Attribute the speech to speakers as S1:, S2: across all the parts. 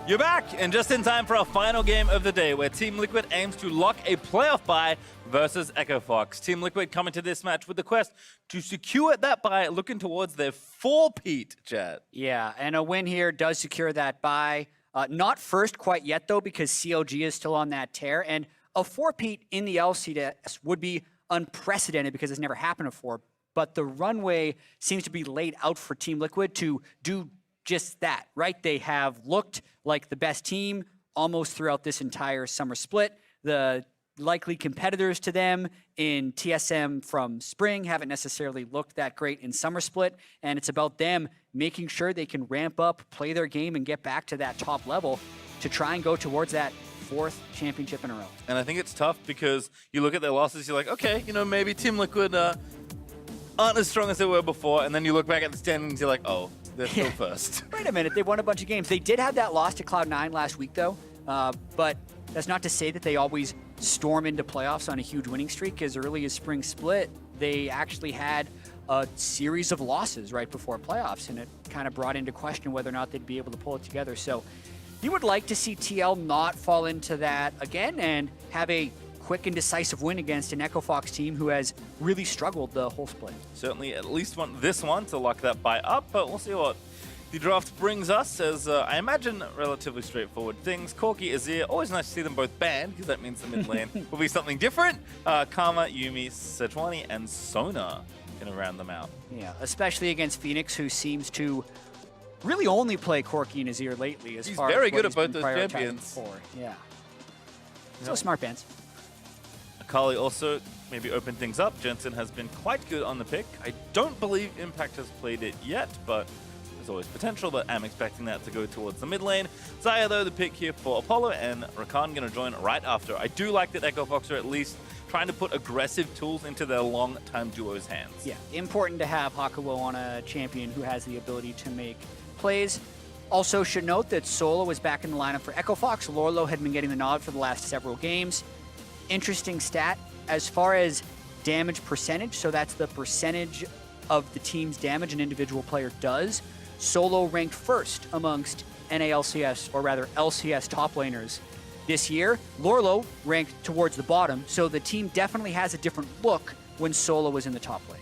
S1: You're back, and just in time for our final game of the day, where Team Liquid aims to lock a playoff bye versus Echo Fox. Team Liquid coming to this match with the quest to secure that bye, looking towards their four-peat, Chad.
S2: Yeah, and a win here does secure that bye. Not first quite yet, though, because CLG is still on that tear, and a four-peat in the LCS would be unprecedented because it's never happened before, but the runway seems to be laid out for Team Liquid to do just that, right? They have looked like the best team almost throughout this entire summer split. The likely competitors to them in TSM from spring haven't necessarily looked that great in summer split, and it's about them making sure they can ramp up, play their game, and get back to that top level to try and go towards that fourth championship in a row.
S1: And I think it's tough because you look at their losses, you're like, okay, you know, maybe Team Liquid aren't as strong as they were before, and then you look back at the standings, you're like, oh, they're still first.
S2: Wait a minute, they won a bunch of games. They did have that loss to Cloud9 last week, though, but that's not to say that they always storm into playoffs on a huge winning streak. As early as spring split, they actually had a series of losses right before playoffs, and it kind of brought into question whether or not they'd be able to pull it together. So you would like to see TL not fall into that again and have a quick and decisive win against an Echo Fox team who has really struggled the whole split.
S1: Certainly at least want this one to lock that bye up, but we'll see what the draft brings us as, I imagine, relatively straightforward things. Corki, Azir, always nice to see them both banned, because that means the mid lane will be something different. Karma, Yuumi, Sejuani, and Sona going to round them out.
S2: Yeah, especially against Phoenix, who seems to really only play Corki and Azir lately. He's
S1: very good at both those champions.
S2: Before. Yeah. So smart bans.
S1: Akali also maybe open things up. Jensen has been quite good on the pick. I don't believe Impact has played it yet, but there's always potential, but I'm expecting that to go towards the mid lane. Xayah, though, the pick here for Apollo, and Rakan going to join right after. I do like that Echo Fox are at least trying to put aggressive tools into their long-time duo's hands.
S2: Yeah, important to have Hakuo on a champion who has the ability to make plays. Also should note that Solo is back in the lineup for Echo Fox. Lorlo had been getting the nod for the last several games. Interesting stat, as far as damage percentage, so that's the percentage of the team's damage an individual player does. Solo ranked first amongst NALCS, or rather LCS top laners this year. Lorlo ranked towards the bottom, so the team definitely has a different look when Solo was in the top lane.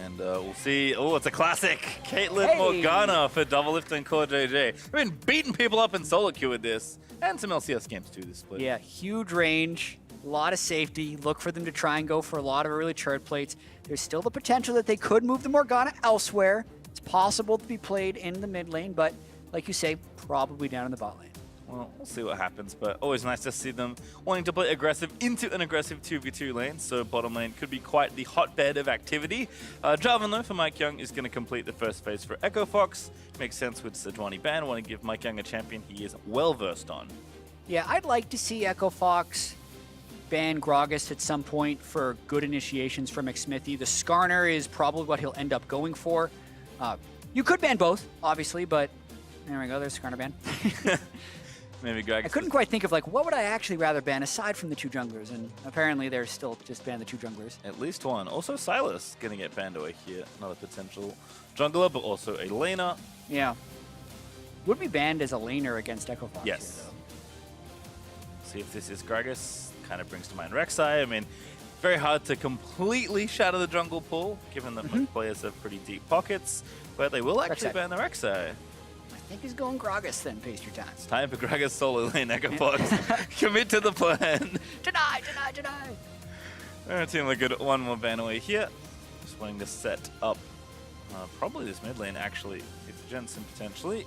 S1: And we'll see. Oh, it's a classic. Caitlyn Morgana for double lift and core JJ. I've been beating people up in solo queue with this, and some LCS games too this split.
S2: Yeah, huge range, a lot of safety. Look for them to try and go for a lot of early turret plates. There's still the potential that they could move the Morgana elsewhere. It's possible to be played in the mid lane, but like you say, probably down in the bot lane.
S1: Well, we'll see what happens, but always nice to see them wanting to play aggressive into an aggressive 2v2 lane, so bottom lane could be quite the hotbed of activity. Jarvan, though, for Mike Young is going to complete the first phase for Echo Fox. Makes sense with Sejuani ban, want to give Mike Young a champion he is well-versed on.
S2: Yeah, I'd like to see Echo Fox ban Gragas at some point for good initiations from McSmithy. The Skarner is probably what he'll end up going for. You could ban both, obviously, but there we go, there's Skarner ban.
S1: Maybe Greg.
S2: I couldn't quite think of, like, what would I actually rather ban aside from the two junglers, and apparently they're still just ban the two junglers.
S1: At least one. Also Silas going to get banned away here. Another potential jungler, but also a laner.
S2: Yeah. Would be banned as a laner against Echo Fox.
S1: Yes.
S2: Here,
S1: See if this is Gragas. Kind of brings to mind Rek'Sai. I mean, very hard to completely shatter the jungle pool, given that most players have pretty deep pockets, but they will actually ban the Rek'Sai.
S2: I think he's going Gragas then, pace your time.
S1: It's time for Gragas solo lane, Echo Fox. Commit to the plan.
S2: Deny!
S1: Team Liquid, one more ban away here. Just wanting to set up probably this mid lane, actually. It's Jensen, potentially.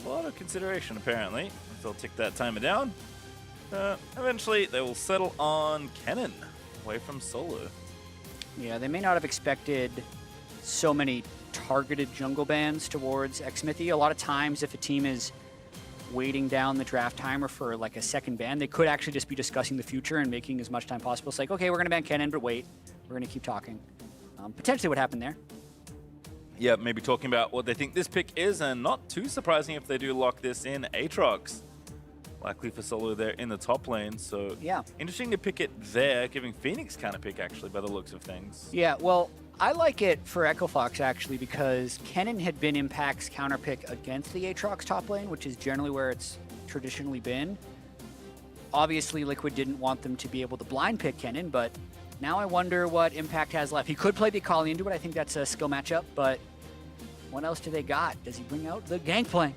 S1: A lot of consideration, apparently. They'll tick that timer down. Eventually, they will settle on Kennen, away from solo.
S2: Yeah, they may not have expected so many targeted jungle bans towards xMithy. A lot of times, if a team is waiting down the draft timer for like a second ban, they could actually just be discussing the future and making as much time possible. It's like, okay, we're going to ban Kennen, but wait, we're going to keep talking. Potentially what happened there.
S1: Yeah, maybe talking about what they think this pick is, and not too surprising if they do lock this in. Aatrox, likely for solo there in the top lane, so
S2: yeah,
S1: interesting to pick it there, giving Phoenix kind of pick actually by the looks of things.
S2: Yeah, well, I like it for Echo Fox, actually, because Kennen had been Impact's counterpick against the Aatrox top lane, which is generally where it's traditionally been. Obviously, Liquid didn't want them to be able to blind pick Kennen, but now I wonder what Impact has left. He could play the Akali into it. I think that's a skill matchup, but what else do they got? Does he bring out the Gangplank?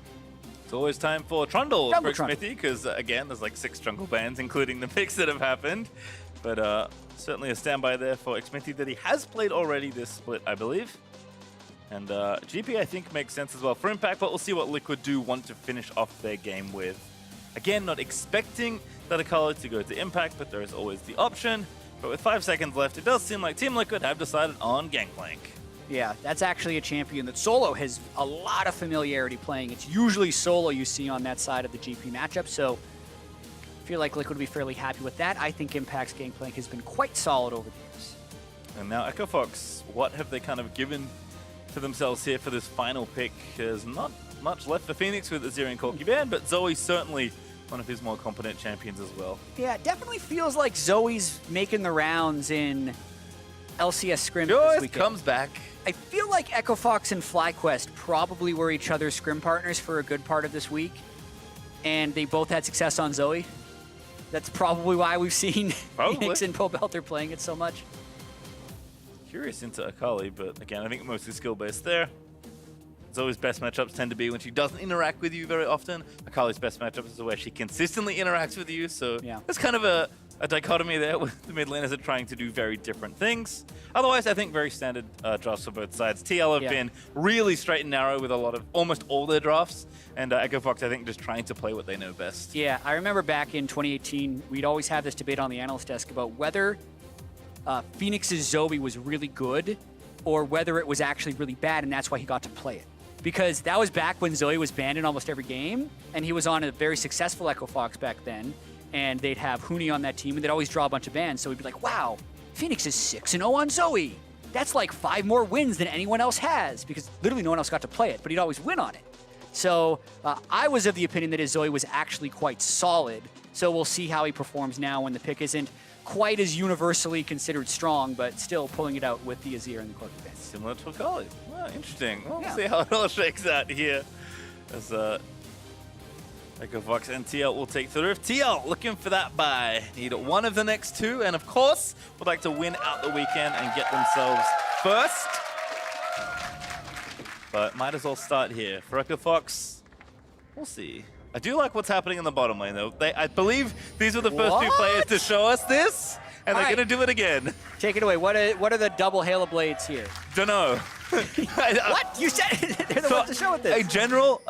S1: It's always time for Trundle for
S2: Trundle.
S1: Xmithie, because again, there's like 6 jungle bans, including the picks that have happened. But certainly a standby there for Xmithie that he has played already this split, I believe. And GP, I think, makes sense as well for Impact, but we'll see what Liquid do want to finish off their game with. Again, not expecting that Akali to go to Impact, but there is always the option. But with 5 seconds left, it does seem like Team Liquid have decided on Gangplank.
S2: Yeah, that's actually a champion that Solo has a lot of familiarity playing. It's usually Solo you see on that side of the GP matchup, so I feel like Liquid would be fairly happy with that. I think Impact's Gangplank has been quite solid over the years.
S1: And now Echo Fox, what have they kind of given to themselves here for this final pick? There's not much left for Phoenix with Azir and Corki Ban, but Zoe's certainly one of his more competent champions as well.
S2: Yeah, it definitely feels like Zoe's making the rounds in LCS scrim
S1: She
S2: this
S1: always
S2: weekend.
S1: comes back.
S2: I feel like Echo Fox and FlyQuest probably were each other's scrim partners for a good part of this week, and they both had success on Zoe. That's probably why we've seen Phoenix and Pobelter playing it so much.
S1: Curious into Akali, but again, I think mostly skill-based there. Zoe's best matchups tend to be when she doesn't interact with you very often. Akali's best matchups is where she consistently interacts with you, so
S2: yeah.
S1: There's kind of a dichotomy there with the mid laners are trying to do very different things. Otherwise, I think very standard drafts for both sides. TL have been really straight and narrow with a lot of almost all their drafts, and Echo Fox, I think, just trying to play what they know best.
S2: Yeah, I remember back in 2018, we'd always have this debate on the analyst desk about whether Phoenix's Zoe was really good or whether it was actually really bad, and that's why he got to play it. Because that was back when Zoe was banned in almost every game, and he was on a very successful Echo Fox back then, and they'd have Huni on that team, and they'd always draw a bunch of bans, so we'd be like, wow, Phoenix is 6-0 on Zoe. That's like 5 more wins than anyone else has, because literally no one else got to play it, but he'd always win on it. So I was of the opinion that his Zoe was actually quite solid, so we'll see how he performs now when the pick isn't quite as universally considered strong, but still pulling it out with the Azir and the Corki Ban.
S1: Similar to Akali. Well, interesting. We'll see how it all shakes out here. As Echo Fox and TL will take the roof. TL looking for that bye. Need one of the next 2, and of course, would like to win out the weekend and get themselves first. But might as well start here. For Echo Fox, we'll see. I do like what's happening in the bottom lane, though. I believe these were the first 2 players to show us this, and they're going to do it again.
S2: Take it away. What are the double Halo Blades here?
S1: Dunno.
S2: What? You said they're the ones to show it this.
S1: In general,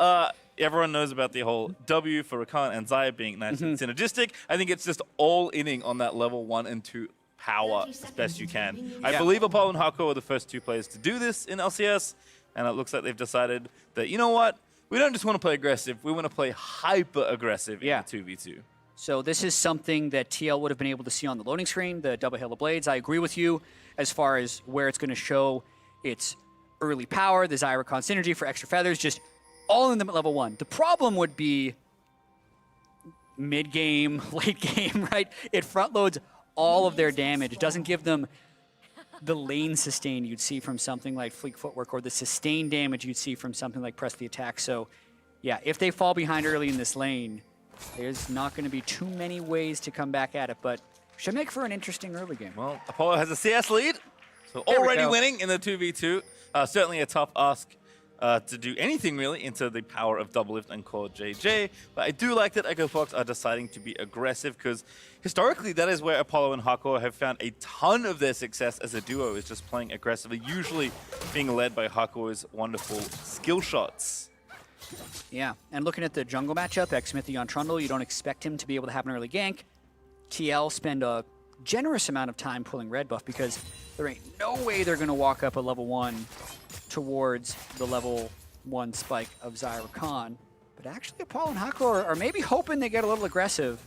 S1: everyone knows about the whole W for Rakan and Xayah being nice and synergistic. I think it's just all inning on that level 1 and 2 power as best you can. I believe Apollo and Hako are the first 2 players to do this in LCS, and it looks like they've decided that, you know what? We don't just want to play aggressive, we want to play hyper-aggressive in the 2v2.
S2: So this is something that TL would have been able to see on the loading screen, the double Halo Blades. I agree with you as far as where it's going to show its early power, the Xayah Rakan synergy for extra feathers, just all in them at level 1. The problem would be mid-game, late game, right? It front loads all of their damage. It doesn't give them the lane sustain you'd see from something like Fleek Footwork or the sustained damage you'd see from something like Press the Attack. So yeah, if they fall behind early in this lane, there's not going to be too many ways to come back at it, but should make for an interesting early game.
S1: Well, Apollo has a CS lead, so already winning in the 2v2. Certainly a tough ask to do anything really into the power of Doublelift and Core JJ, but I do like that Echo Fox are deciding to be aggressive, because historically that is where Apollo and Hako have found a ton of their success as a duo, is just playing aggressively, usually being led by Hako's wonderful skill shots.
S2: Yeah, and looking at the jungle matchup, Xmithie on Trundle, you don't expect him to be able to have an early gank. TL spend a generous amount of time pulling red buff, because there ain't no way they're going to walk up a level 1 towards the level 1 spike of Xayah Rakan. But actually, Apollo and Hako are maybe hoping they get a little aggressive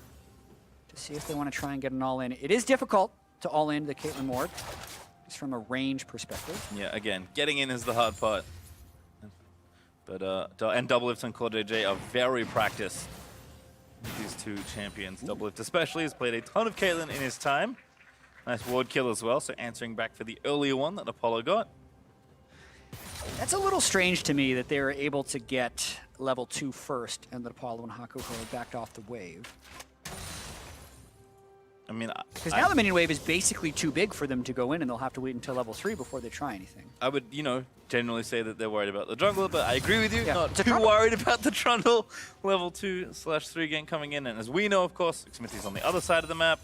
S2: to see if they want to try and get an all-in. It is difficult to all-in the Caitlyn Ward, just from a range perspective.
S1: Yeah, again, getting in is the hard part. But and Doublelift and Core JJ are very practiced. These 2 champions. Doublelift especially has played a ton of Caitlyn in his time. Nice ward kill as well, so answering back for the earlier one that Apollo got.
S2: That's a little strange to me that they were able to get level 2 first and that Apollo and Hakuho backed off the wave.
S1: I mean,
S2: because now the minion wave is basically too big for them to go in, and they'll have to wait until level 3 before they try anything.
S1: I would, generally say that they're worried about the jungler, but I agree with you.
S2: Yeah,
S1: Not too worried about the Trundle level 2/3 gang coming in. And as we know, of course, Xmithie's on the other side of the map,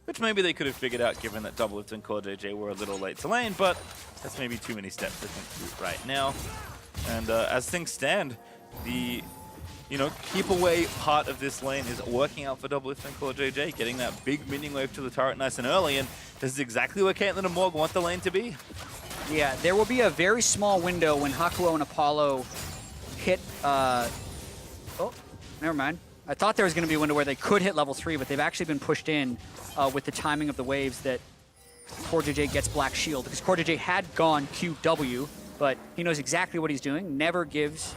S1: which maybe they could have figured out given that Doublelift and Core JJ were a little late to lane, but that's maybe too many steps to think through right now. And as things stand, the keep away part of this lane is working out for Doublelift and Core JJ, getting that big minion wave to the turret nice and early, and this is exactly where Caitlyn and Morg want the lane to be.
S2: Yeah, there will be a very small window when Hakuho and Apollo hit, oh, never mind. I thought there was going to be a window where they could hit level 3, but they've actually been pushed in with the timing of the waves that Core JJ gets Black Shield, because Core JJ had gone QW, but he knows exactly what he's doing, never gives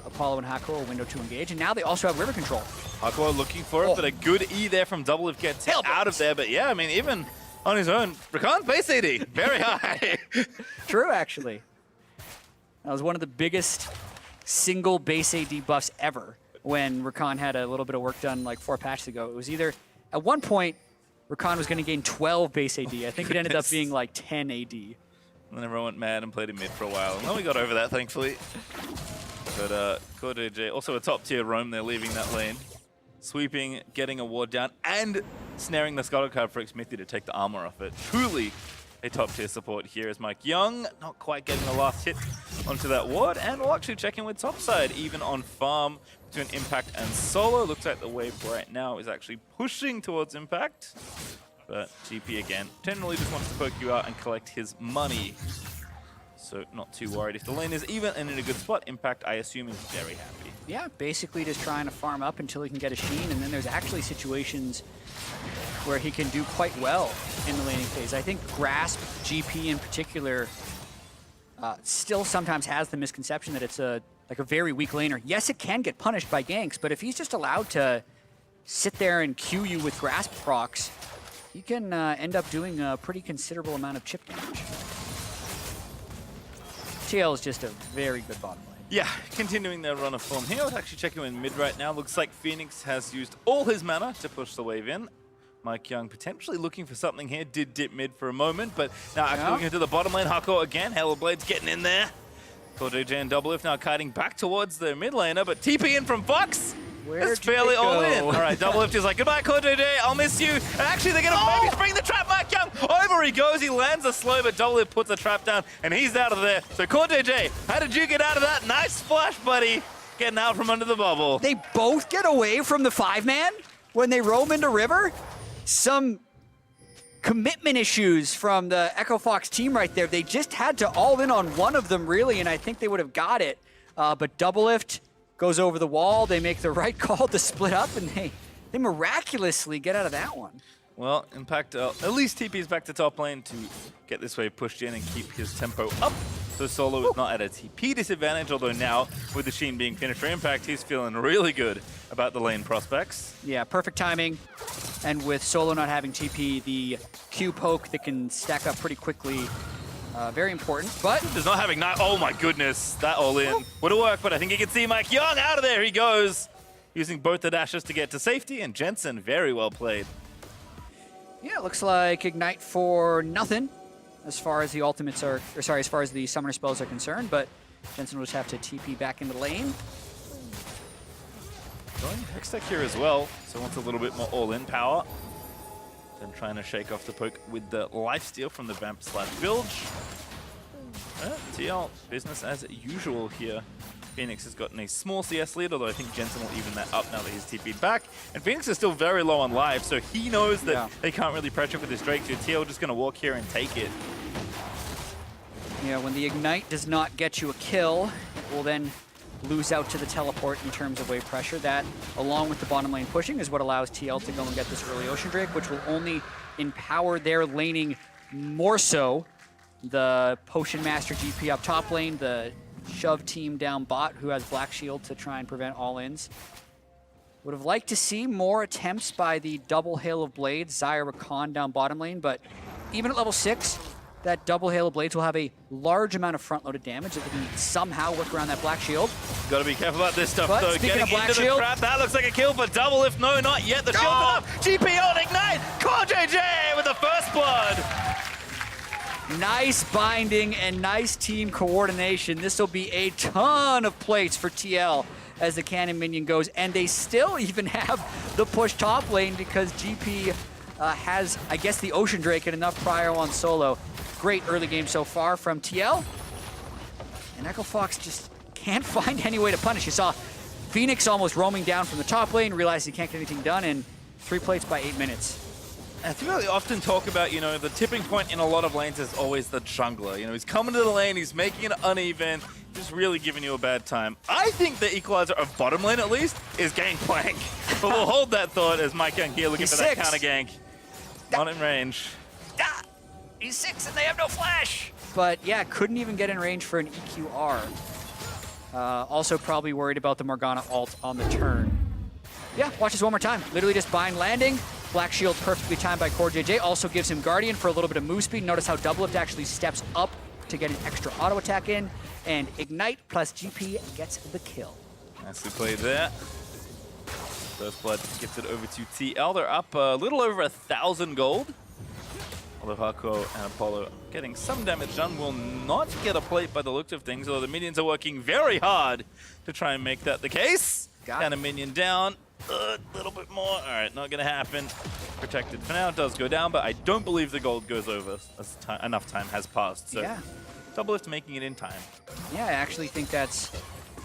S2: Apollo and Hakuho a window to engage, and now they also have river control.
S1: Hakuho looking for it, but a good E there from Doublelift gets him out of there. But yeah, I mean, even on his own, Rakan's base AD, very high.
S2: True, actually. That was one of the biggest single base AD buffs ever when Rakan had a little bit of work done like 4 patches ago. It was either, at one point, Rakan was going to gain 12 base AD. I think it ended up being like 10 AD.
S1: And then everyone went mad and played him mid for a while. And then we got over that, thankfully. But Core JJ, also a top tier roam, they're leaving that lane. Sweeping, getting a ward down, and snaring the Scuttle card for Xmithie to take the armor off it. Truly a top tier support here as Mike Young not quite getting the last hit onto that ward, and we'll actually check in with topside, even on farm between Impact and Solo. Looks like the wave right now is actually pushing towards Impact. But GP again, generally just wants to poke you out and collect his money. So not too worried. If the lane is even and in a good spot, Impact, I assume, is very happy.
S2: Yeah, basically just trying to farm up until he can get a Sheen, and then there's actually situations where he can do quite well in the laning phase. I think Grasp, GP in particular, still sometimes has the misconception that it's a very weak laner. Yes, it can get punished by ganks, but if he's just allowed to sit there and queue you with Grasp procs, he can end up doing a pretty considerable amount of chip damage. TL is just a very good bottom lane.
S1: Yeah, continuing their run of form here. Let's actually check him in mid right now. Looks like Phoenix has used all his mana to push the wave in. Mike Young potentially looking for something here. Did dip mid for a moment, but now actually looking into the bottom lane. Hakuho again. Hellblade's getting in there. Core JJ and Doublelift now kiting back towards the mid laner, but TP in from Fox. It's fairly all in. All right, Doublelift is like, goodbye, Core JJ, I'll miss you. And actually, they're going to maybe spring the trap. Mike Young, over he goes. He lands a slow, but Doublelift puts the trap down, and he's out of there. So Core JJ, how did you get out of that? Nice splash, buddy. Getting out from under the bubble.
S2: They both get away from the 5-man when they roam into river. Some commitment issues from the Echo Fox team right there. They just had to all in on one of them, really, and I think they would have got it. But Doublelift goes over the wall, they make the right call to split up, and they miraculously get out of that one.
S1: Well, Impact at least TP's back to top lane to get this wave pushed in and keep his tempo up. So Solo is not at a TP disadvantage, although now, with the Sheen being finished for Impact, he's feeling really good about the lane prospects.
S2: Yeah, perfect timing. And with Solo not having TP, the Q poke that can stack up pretty quickly, very important, but...
S1: Does not having oh my goodness, that all in. Would have worked, but I think you can see Mike Young out of there. He goes, using both the dashes to get to safety, and Jensen, very well played.
S2: Yeah, it looks like Ignite for nothing as far as the ultimates are, or sorry, as far as the summoner spells are concerned, but Jensen will just have to TP back into lane.
S1: Going Hextech here as well, so wants a little bit more all-in power. Then trying to shake off the poke with the lifesteal from the Vamp/Bilge. TL, business as usual here. Phoenix has gotten a small CS lead, although I think Jensen will even that up now that he's TP'd back. And Phoenix is still very low on life, so he knows that they can't really pressure for this Drake, so TL just going to walk here and take it.
S2: Yeah, when the Ignite does not get you a kill, it will then lose out to the teleport in terms of wave pressure. That, along with the bottom lane pushing, is what allows TL to go and get this early Ocean Drake, which will only empower their laning more so. The Potion Master GP up top lane, the shove team down bot who has Black Shield to try and prevent all-ins. Would have liked to see more attempts by the double Hail of Blades, Zyra Rakan down bottom lane, but even at level 6, that double Hail of Blades will have a large amount of front-loaded damage if it can somehow work around that Black Shield.
S1: Gotta be careful about this stuff,
S2: But
S1: though.
S2: speaking
S1: Getting
S2: of Black
S1: into the
S2: Shield-
S1: trap, that looks like a kill for double. If no, not yet. The shield's enough. GP on Ignite. Core JJ with the first blood.
S2: Nice binding and nice team coordination. This will be a ton of plates for TL as the cannon minion goes, and they still even have the push top lane because GP has, I guess, the Ocean Drake and enough prio on solo. Great early game so far from TL. And Echo Fox just can't find any way to punish. You saw Phoenix almost roaming down from the top lane, realized he can't get anything done, and 3 plates by 8 minutes.
S1: I think we often talk about, the tipping point in a lot of lanes is always the jungler. He's coming to the lane, he's making it uneven, just really giving you a bad time. I think the equalizer of bottom lane, at least, is Gangplank. But we'll hold that thought as Mike Young here looking for that counter gank. Not in range.
S2: He's 6 and they have no flash. But yeah, couldn't even get in range for an EQR. Also probably worried about the Morgana ult on the turn. Yeah, watch this one more time. Literally just bind landing. Black Shield perfectly timed by Core JJ. Also gives him Guardian for a little bit of move speed. Notice how Double Lift actually steps up to get an extra auto attack in. And Ignite plus GP gets the kill.
S1: Nicely played there. First blood gets it over to TL. They're up a little over 1,000 gold. Although Hako and Apollo getting some damage done, will not get a plate by the looks of things, although the minions are working very hard to try and make that the case. Got a minion down. A little bit more. All right, not going to happen. Protected for now. It does go down, but I don't believe the gold goes over as enough time has passed. So Double Lift making it in time.
S2: Yeah, I actually think that's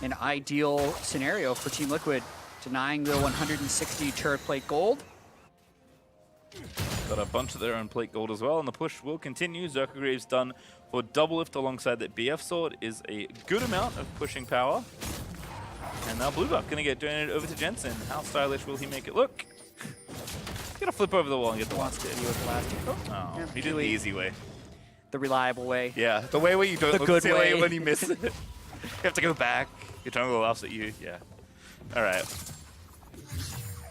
S2: an ideal scenario for Team Liquid, denying the 160 turret plate gold.
S1: Got a bunch of their own plate gold as well, and the push will continue. Zerkagreaves done for Double Lift alongside that BF sword is a good amount of pushing power. And now Blue Buff gonna get donated over to Jensen. How stylish will he make it look? He's gonna flip over the wall and get the last hit. Oh, he did the easy way.
S2: The reliable way.
S1: Yeah, the way where you don't look
S2: good
S1: silly
S2: way.
S1: when you miss it. You have to go back. Your jungle laughs at you. Yeah. All right.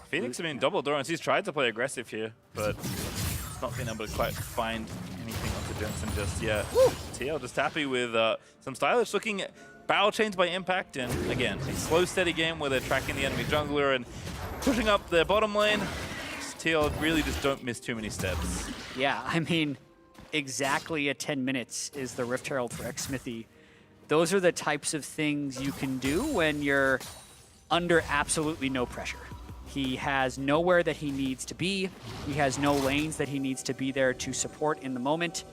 S1: Phoenix, double Dorans. He's tried to play aggressive here, but he's not been able to quite find anything onto Jensen just yet. TL just happy with some stylish looking barrel chains by Impact, and again, a slow, steady game where they're tracking the enemy jungler and pushing up their bottom lane. TL really just don't miss too many steps.
S2: Yeah, I mean, exactly at 10 minutes is the Rift Herald for Xsmithy. Those are the types of things you can do when you're under absolutely no pressure. He has nowhere that he needs to be. He has no lanes that he needs to be there to support in the moment.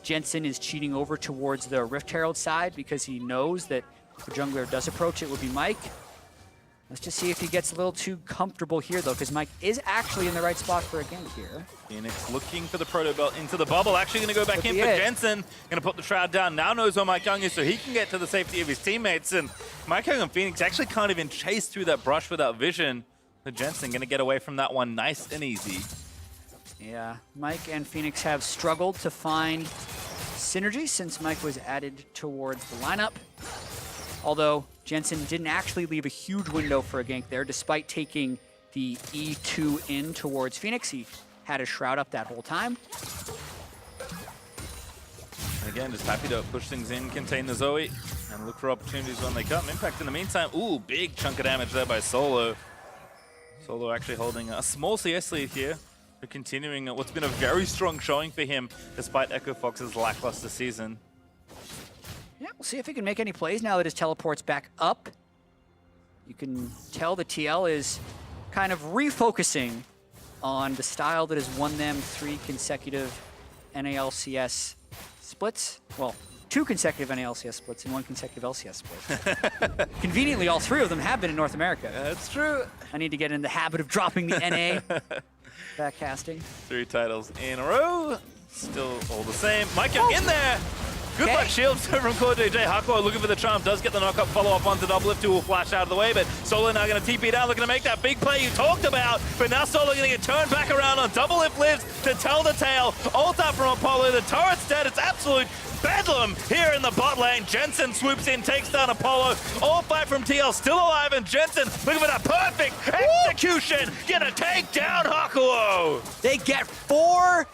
S2: Jensen is cheating over towards the Rift Herald side because he knows that if the jungler does approach, it would be Mike. Let's just see if he gets a little too comfortable here, though, because Mike is actually in the right spot for a gank here.
S1: Phoenix looking for the Proto Belt into the bubble. Actually going to go back in for Jensen. Going to put the Shroud down. Now knows where Mike Young is, so he can get to the safety of his teammates. And Mike Young and Phoenix actually can't even chase through that brush without vision. The Jensen going to get away from that one nice and easy.
S2: Yeah, Mike and Phoenix have struggled to find synergy since Mike was added towards the lineup. Although Jensen didn't actually leave a huge window for a gank there, despite taking the E2 in towards Phoenix. He had a Shroud up that whole time.
S1: Again, just happy to push things in, contain the Zoe, and look for opportunities when they come. Impact in the meantime. Ooh, big chunk of damage there by Solo. Solo actually holding a small CS lead here, but continuing what's been a very strong showing for him despite Echo Fox's lackluster season.
S2: Yeah, we'll see if he can make any plays now that his teleport's back up. You can tell the TL is kind of refocusing on the style that has won them 3 consecutive NALCS splits. Well, 2 consecutive NALCS splits and 1 consecutive LCS split. Conveniently, all 3 of them have been in North America.
S1: That's true.
S2: I need to get in the habit of dropping the NA backcasting.
S1: 3 titles in a row. Still all the same. Mike Young in there. Good luck shields from Core JJ. Hakuo looking for the charm, does get the knock-up, follow-up onto Doublelift, who will flash out of the way, but Solo now going to TP down, looking to make that big play you talked about, but now Solo going to get turned back around on Doublelift lives to tell the tale. Ult up from Apollo, the turret's dead, it's absolute bedlam here in the bot lane. Jensen swoops in, takes down Apollo. All fight from TL still alive, and Jensen looking for that perfect execution. Gonna take down Hakuo.
S2: They get 4-0,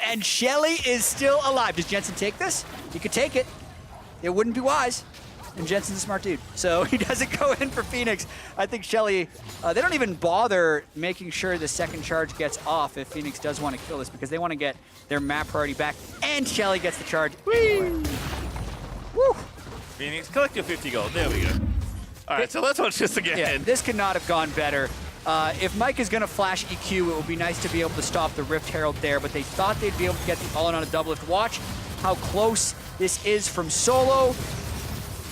S2: and Shelly is still alive. Does Jensen take this? He could take it. It wouldn't be wise. And Jensen's a smart dude, so he doesn't go in for Phoenix. I think Shelly, they don't even bother making sure the second charge gets off if Phoenix does want to kill this, because they want to get their map priority back, and Shelly gets the charge. Whee! Woo!
S1: Phoenix, collect your 50 gold. There we go. All right, so let's watch this again.
S2: Yeah, this could not have gone better. If Mike is going to flash EQ, it would be nice to be able to stop the Rift Herald there, but they thought they'd be able to get the all-in on a Doublelift. Watch how close this is from Solo.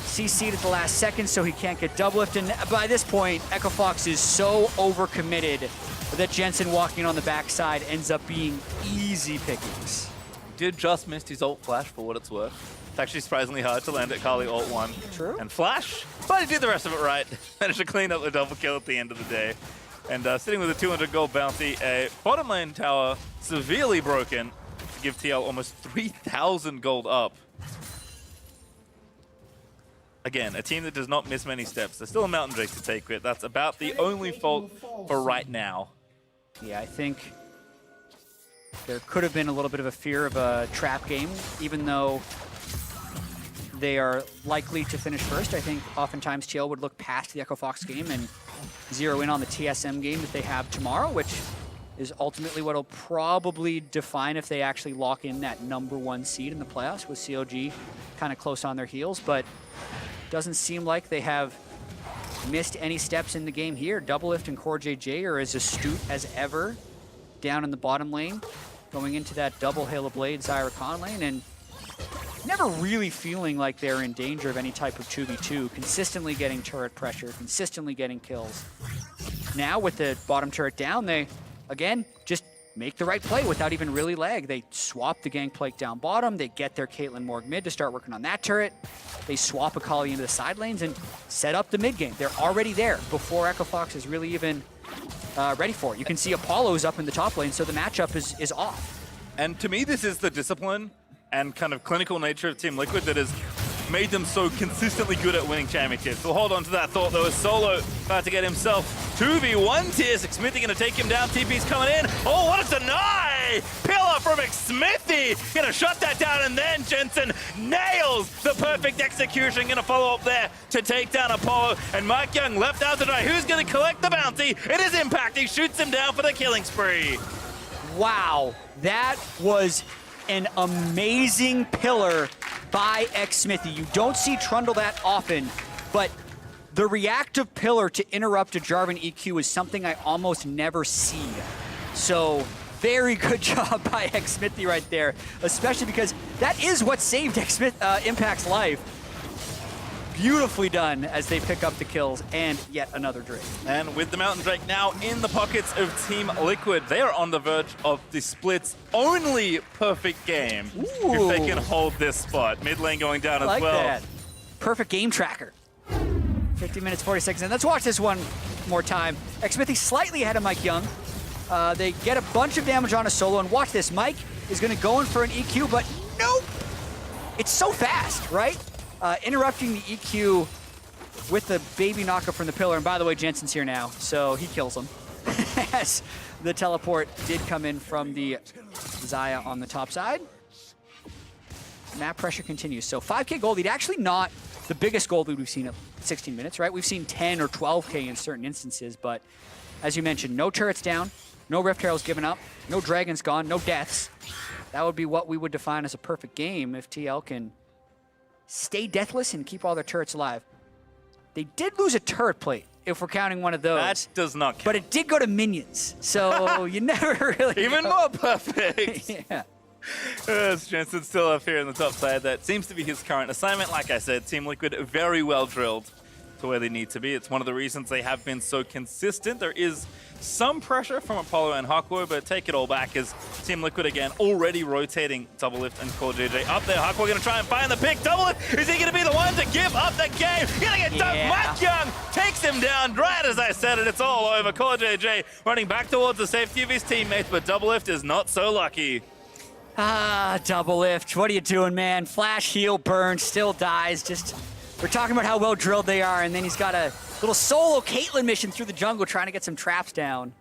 S2: CC'd at the last second, so he can't get Doublelift. And by this point, Echo Fox is so overcommitted that Jensen walking on the backside ends up being easy pickings.
S1: Did just miss his ult flash for what it's worth. It's actually surprisingly hard to land at Kali ult 1
S2: True.
S1: and flash, but he did the rest of it right. Managed to clean up the double kill at the end of the day. And sitting with a 200 gold bounty, a bottom lane tower severely broken to give TL almost 3,000 gold up. Again, a team that does not miss many steps. There's still a Mountain Drake to take with. That's about the only fault for right now.
S2: Yeah, I think there could have been a little bit of a fear of a trap game, even though they are likely to finish first. I think oftentimes TL would look past the Echo Fox game and zero in on the TSM game that they have tomorrow, which is ultimately what will probably define if they actually lock in that #1 seed in the playoffs, with COG kind of close on their heels. But doesn't seem like they have missed any steps in the game here. Doublelift and Core JJ are as astute as ever down in the bottom lane, going into that double Hail of Blade Zyra Khan lane, and never really feeling like they're in danger of any type of 2v2, consistently getting turret pressure, consistently getting kills. Now with the bottom turret down, they, again, just make the right play without even really lag. They swap the Gangplank down bottom, they get their Caitlyn Morg mid to start working on that turret, they swap Akali into the side lanes and set up the mid game. They're already there before Echo Fox is really even ready for it. You can see Apollo's up in the top lane, so the matchup is off.
S1: And to me, this is the discipline and kind of clinical nature of Team Liquid that has made them so consistently good at winning championships. We'll hold on to that thought, though, as Solo about to get himself 2v1 tier 6. Smithy going to take him down. TP's coming in. Oh, what a deny! Pillar from Smithy. Going to shut that down, and then Jensen nails the perfect execution. Going to follow up there to take down Apollo. And Mike Young left out to dry. Who's going to collect the bounty? It is Impact. He shoots him down for the killing spree.
S2: Wow, that was an amazing pillar by Smithy. You don't see Trundle that often, but the reactive pillar to interrupt a Jarvan EQ is something I almost never see. So very good job by Smithy right there, especially because that is what saved Impact's life. Beautifully done as they pick up the kills, and yet another Drake.
S1: And with the Mountain Drake now in the pockets of Team Liquid, they are on the verge of the Split's only perfect game.
S2: Ooh.
S1: If they can hold this spot. Mid lane going down
S2: I like
S1: as well.
S2: that. Perfect game tracker. 50 minutes, 40 seconds, and let's watch this one more time. Smithy slightly ahead of Mike Young. They get a bunch of damage on a Solo, and watch this. Mike is going to go in for an EQ, but nope! It's so fast, right? Interrupting the EQ with the baby knockup from the pillar. And by the way, Jensen's here now, so he kills him. As the teleport did come in from the Xayah on the top side. Map pressure continues. So 5K gold lead, actually not the biggest gold lead we've seen at 16 minutes, right? We've seen 10 or 12K in certain instances, but as you mentioned, no turrets down, no Rift Heralds given up, no dragons gone, no deaths. That would be what we would define as a perfect game if TL can stay deathless and keep all their turrets alive. They did lose a turret plate, if we're counting one of those.
S1: That does not count.
S2: But it did go to minions, so you never really
S1: Even more perfect.
S2: Yeah.
S1: Jensen's still up here in the top side. That seems to be his current assignment. Like I said, Team Liquid very well drilled. to where they need to be. It's one of the reasons they have been so consistent. There is some pressure from Apollo and Hakuo, but take it all back as Team Liquid again already rotating Doublelift and Core JJ up there. Hakuo going to try and find the pick. Doublelift, is he going to be the one to give up the game? Gonna get done. Mike Young takes him down right as I said it. It's all over. Core JJ running back towards the safety of his teammates, but Doublelift is not so lucky.
S2: Doublelift, what are you doing, man? Flash, heal, burn, still dies. Just, we're talking about how well drilled they are, and then he's got a little solo Caitlyn mission through the jungle trying to get some traps down.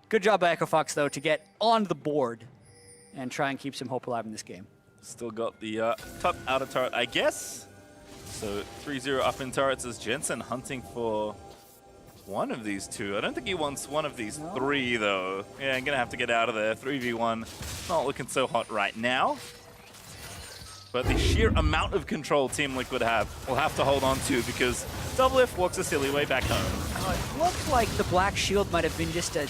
S2: Good job by Echo Fox, though, to get on the board and try and keep some hope alive in this game.
S1: Still got the top outer turret, I guess. So 3-0 up in turrets as Jensen hunting for one of these two. I don't think he wants one of these three, though. Yeah, I'm going to have to get out of there. 3v1, not looking so hot right now. But the sheer amount of control Team Liquid will have to hold on to because Doublelift walks a silly way back home.
S2: It looked like the Black Shield might have been just a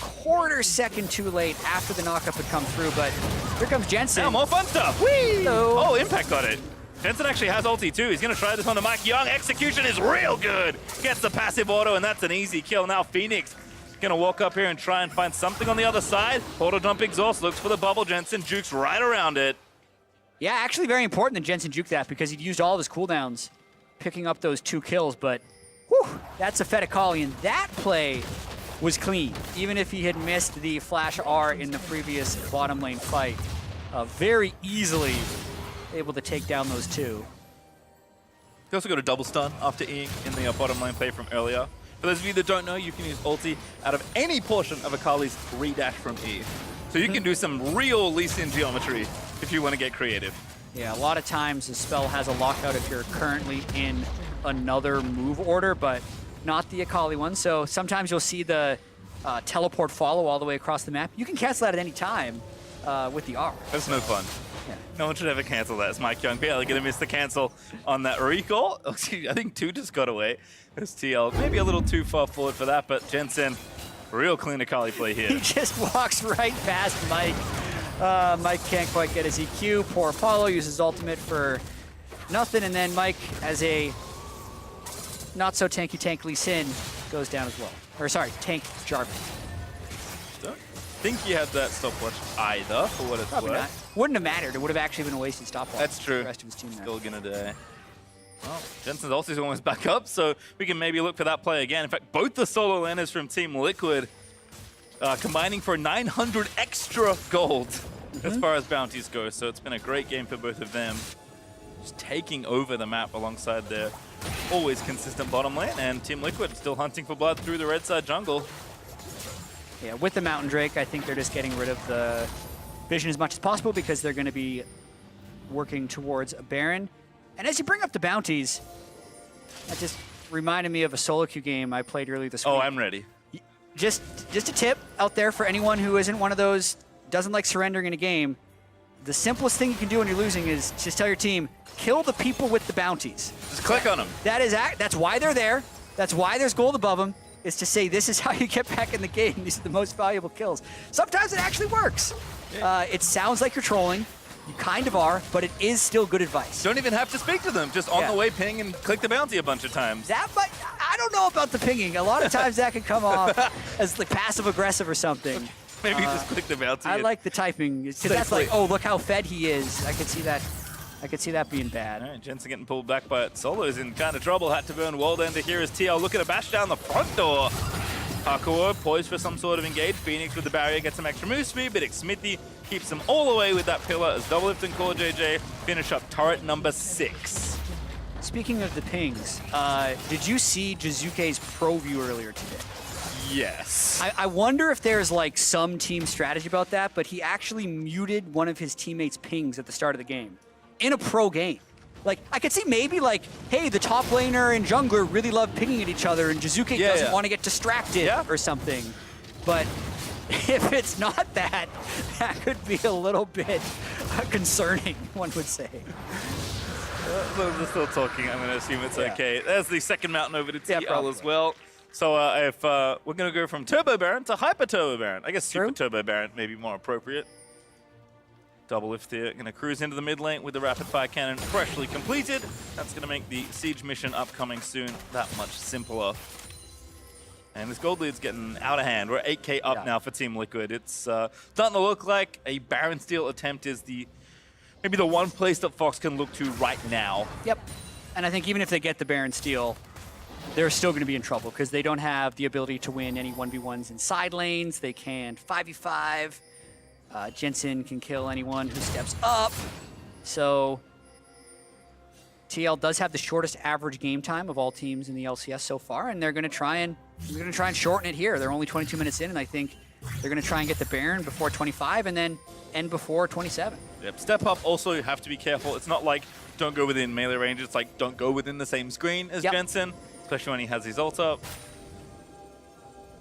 S2: quarter second too late after the knockup had come through, but here comes Jensen.
S1: Now more fun stuff. Whee! Oh, Impact got it. Jensen actually has ulti too. He's going to try this one to Mike Young. Execution is real good. Gets the passive auto, and that's an easy kill. Now Phoenix going to walk up here and try and find something on the other side. Auto jump exhaust, looks for the bubble. Jensen jukes right around it.
S2: Yeah, actually very important that Jensen juked that because he'd used all of his cooldowns picking up those 2 kills, but whew, that's a Fed Akali, and that play was clean, even if he had missed the flash R in the previous bottom lane fight. Very easily able to take down those 2.
S1: He also got a double stun after Eing in the bottom lane play from earlier. For those of you that don't know, you can use ulti out of any portion of Akali's re-dash from E. So you can do some real Lee Sin geometry if you want to get creative.
S2: Yeah, a lot of times the spell has a lockout if you're currently in another move order, but not the Akali one. So sometimes you'll see the teleport follow all the way across the map. You can cancel that at any time with the R.
S1: That's no fun.
S2: Yeah.
S1: No one should ever cancel that. It's Mike Young barely going to miss the cancel on that recall. I think 2 just got away. There's TL maybe a little too far forward for that, but Jensen, real clean Akali play here.
S2: He just walks right past Mike. Mike can't quite get his EQ. Poor Apollo uses ultimate for nothing, and then Mike, as a not-so-tanky Lee Sin, goes down as well. Or sorry, tank Jarvan.
S1: Don't think he had that stopwatch either, for what it's
S2: Probably
S1: worth.
S2: not. Wouldn't have mattered. It would have actually been a wasted stopwatch.
S1: That's true.
S2: The rest of his team there.
S1: Still gonna die. Well, Jensen's ulti is almost back up, so we can maybe look for that play again. In fact, both the solo laners from Team Liquid combining for 900 extra gold as far as bounties go. So it's been a great game for both of them. Just taking over the map alongside their always consistent bottom lane, and Team Liquid still hunting for blood through the red side jungle.
S2: Yeah, with the Mountain Drake, I think they're just getting rid of the vision as much as possible because they're going to be working towards a Baron. And as you bring up the bounties, that just reminded me of a solo queue game I played earlier this week.
S1: Oh, I'm ready.
S2: Just a tip out there for anyone who isn't one of those, doesn't like surrendering in a game. The simplest thing you can do when you're losing is just tell your team, kill the people with the bounties.
S1: Just click on them.
S2: That's why they're there. That's why there's gold above them, is to say this is how you get back in the game. These are the most valuable kills. Sometimes it actually works.
S1: Yeah.
S2: It sounds like you're trolling. You kind of are, but it is still good advice.
S1: Don't even have to speak to them. Just on the way ping and click the bounty a bunch of times.
S2: I don't know about the pinging. A lot of times that can come off as like passive-aggressive or something.
S1: Maybe just click the bounty.
S2: I like the typing, because that's like, oh, look how fed he is. I could see that being bad.
S1: All right, Jensen getting pulled back by it. Solo's in kind of trouble. Had to burn World Ender here as TL looking to bash down the front door. Hakuo poised for some sort of engage. Phoenix with the barrier gets some extra move speed, but Smithy keeps them all away with that pillar as Doublelift and Core JJ finish up turret number 6.
S2: Speaking of the pings, did you see Jizuke's pro view earlier today?
S1: Yes.
S2: I wonder if there's like some team strategy about that, but he actually muted one of his teammates' pings at the start of the game in a pro game. Like, I could see maybe like, hey, the top laner and jungler really love pinging at each other and Jizuke doesn't want to get distracted or something. But if it's not that, that could be a little bit concerning, one would say.
S1: They're still talking. I'm going to assume it's okay. There's the second mountain over to TL as well. So if we're going to go from Turbo Baron to Hyper Turbo Baron. I guess Super Turbo Baron may be more appropriate. Double lift here, gonna cruise into the mid lane with the rapid fire cannon freshly completed. That's gonna make the siege mission upcoming soon that much simpler. And this gold lead's getting out of hand. We're 8k up now for Team Liquid. It's starting to look like a Baron steal attempt is maybe the one place that Fox can look to right now.
S2: Yep. And I think even if they get the Baron steal, they're still going to be in trouble because they don't have the ability to win any 1v1s in side lanes. They can't 5v5. Jensen can kill anyone who steps up. So TL does have the shortest average game time of all teams in the LCS so far, and they're going to try and shorten it here. They're only 22 minutes in, and I think they're going to try and get the Baron before 25 and then end before 27.
S1: Yep. Step up. Also, you have to be careful. It's not like don't go within melee range. It's like don't go within the same screen as Jensen, especially when he has his ult up.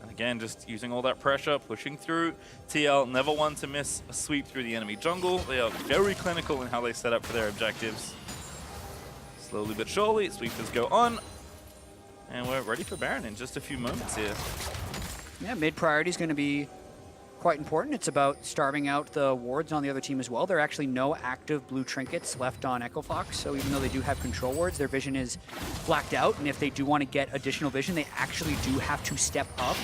S1: And again, just using all that pressure, pushing through. TL never one to miss a sweep through the enemy jungle. They are very clinical in how they set up for their objectives. Slowly but surely, sweepers go on. And we're ready for Baron in just a few moments here.
S2: Yeah, mid priority is going to be quite important. It's about starving out the wards on the other team as well. There are actually no active blue trinkets left on Echo Fox, so even though they do have control wards, their vision is blacked out, and if they do want to get additional vision, they actually do have to step up.